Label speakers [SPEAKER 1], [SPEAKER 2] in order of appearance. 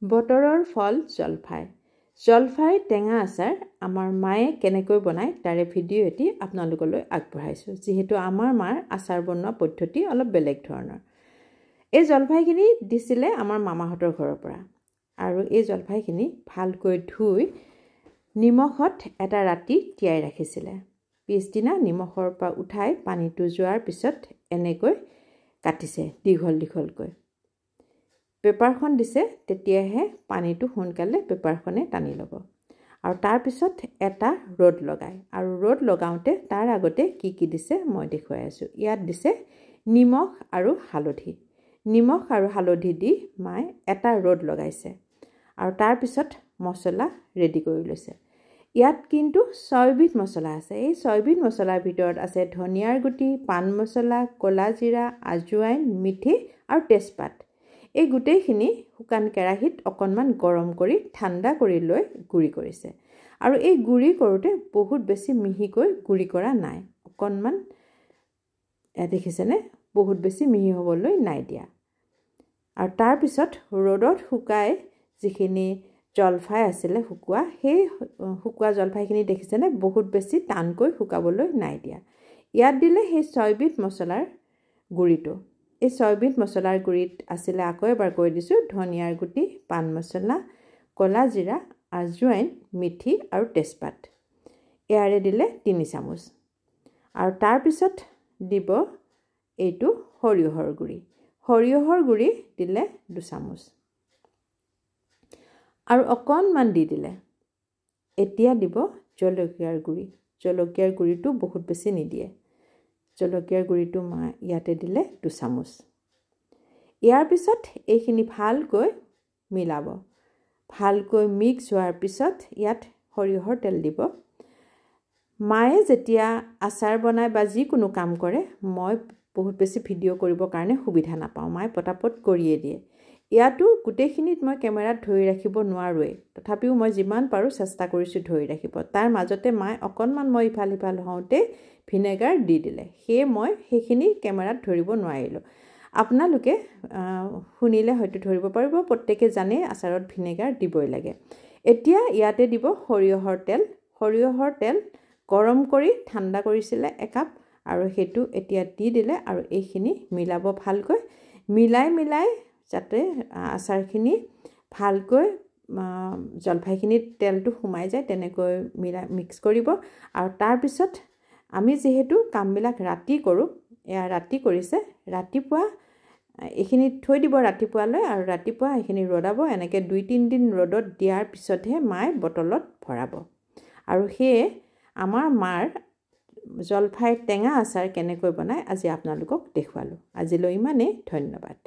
[SPEAKER 1] বতৰৰ ফল জলফাই। জলফাই টেঙা আচাৰ আমাৰ মায়ে কেনেকৈ বনায় তাৰে ভিডিঅ' এটি আপোনালোকলৈ আগবঢ়াইছোঁ। যিহেতু আমাৰ মাৰ আচাৰ বনোৱা পদ্ধতি অলপ বেলেগ ধৰণৰ। এই জলফাইখিনি দিছিলে আমাৰ মামাহঁতৰ ঘৰৰ পৰা। আৰু এই জলফাইখিনি ভালকৈ ধুই নিমখত এটা ৰাতি তিয়াই ৰাখিছিলে। পিছদিনা নিমখৰ পৰা উঠাই পানীটো যোৱাৰ পিছত এনেকৈ কাটিছে দীঘল দীঘলকৈ। পেপাৰখন দিছে, তেতিয়াহে পানীটো সোনকালে পেপাৰখনে টানি ল'ব। আৰু তাৰপিছত এটা ৰ'দ লগায়। আৰু ৰ'দ লগাওঁতে তাৰ আগতে কি কি দিছে মই দেখুৱাই আছোঁ। ইয়াত দিছে নিমখ আৰু হালধি। নিমখ আৰু হালধি দি মায়ে এটা ৰ'দ লগাইছে। আৰু তাৰপিছত মছলা ৰেডি কৰি লৈছে। ইয়াত কিন্তু 6বিধ মছলা আছে। এই 6বিধ মছলাৰ ভিতৰত আছে ধনিয়াৰ গুটি, পাণ মছলা, ক'লা জিৰা, আজৱাইন, মিঠি আৰু তেজপাত। এই গোটেইখিনি শুকান কেৰাহীত অকণমান গৰম কৰি ঠাণ্ডা কৰি লৈ গুড়ি কৰিছে। আৰু এই গুড়ি কৰোঁতে বহুত বেছি মিহিকৈ গুড়ি কৰা নাই। অকণমান দেখিছেনে, বহুত বেছি মিহি হ'বলৈ নাই দিয়া। আৰু তাৰপিছত ৰ'দত শুকাই যিখিনি জলফাই আছিলে শুকোৱা, সেই শুকোৱা জলফাইখিনি দেখিছেনে বহুত বেছি টানকৈ শুকাবলৈ নাই দিয়া। ইয়াত দিলে সেই 6বিধ মছলাৰ গুড়িটো। এই 6বিধ মছলাৰ গুড়িত আছিলে, আকৌ এবাৰ কৈ দিছোঁ, ধনিয়াৰ গুটি, পাণ মছলা, ক'লা জিৰা, আজৱাইন, মিঠি আৰু তেজপাত। ইয়াৰে দিলে 3 চামুচ। আৰু তাৰপিছত দিব এইটো সৰিয়হৰ গুড়ি। সৰিয়হৰ গুড়ি দিলে 2 চামুচ। আৰু অকণমান দি দিলে। এতিয়া দিব জলকীয়াৰ গুড়ি। জলকীয়াৰ গুড়িটো বহুত বেছি নিদিয়ে। জলকীয়াৰ গুড়িটো ইয়াতে দিলে 2 চামুচ। ইয়াৰ পিছত এইখিনি ভালকৈ মিলাব। ভালকৈ মিক্স হোৱাৰ পিছত ইয়াত সৰিয়হৰ তেল দিব। মায়ে যেতিয়া আচাৰ বনায় বা যিকোনো কাম কৰে, মই বহুত বেছি ভিডিঅ' কৰিবৰ কাৰণে সুবিধা নাপাওঁ। মায়ে পটাপট কৰিয়ে দিয়ে। ইয়াতো গোটেইখিনিত মই কেমেৰাত ধৰি ৰাখিব নোৱাৰোৱেই। তথাপিও মই যিমান পাৰোঁ চেষ্টা কৰিছোঁ ধৰি ৰাখিব। তাৰ মাজতে মায়ে অকণমান মই ইফাল সিফাল হওঁতে ভিনেগাৰ দি দিলে। সেয়ে মই সেইখিনি কেমেৰাত ধৰিব নোৱাৰিলোঁ। আপোনালোকে শুনিলে হয়তো ধৰিব পাৰিব। প্ৰত্যেকে জানে আচাৰত ভিনেগাৰ দিবই লাগে। এতিয়া ইয়াতে দিব সৰিয়হৰ তেল। সৰিয়হৰ তেল গৰম কৰি ঠাণ্ডা কৰিছিলে একাপ, আৰু সেইটো এতিয়া দি দিলে। আৰু এইখিনি মিলাব ভালকৈ। মিলাই যাতে আচাৰখিনি ভালকৈ জলফাইখিনিত তেলটো সোমাই যায় তেনেকৈ মিক্স কৰিব। আৰু তাৰপিছত আমি যিহেতু কামবিলাক ৰাতি কৰোঁ, এয়া ৰাতি কৰিছে, ৰাতিপুৱা এইখিনি থৈ দিব ৰাতিপুৱালৈ। আৰু ৰাতিপুৱা এইখিনি ৰ'দাব। এনেকৈ 2-3 দিন ৰ'দত দিয়াৰ পিছতহে মায়ে বটলত ভৰাব। আৰু সেয়ে আমাৰ মাৰ জলফাই টেঙা আচাৰ কেনেকৈ বনায় আজি আপোনালোকক দেখুৱালোঁ। আজিলৈ ইমানেই। ধন্যবাদ।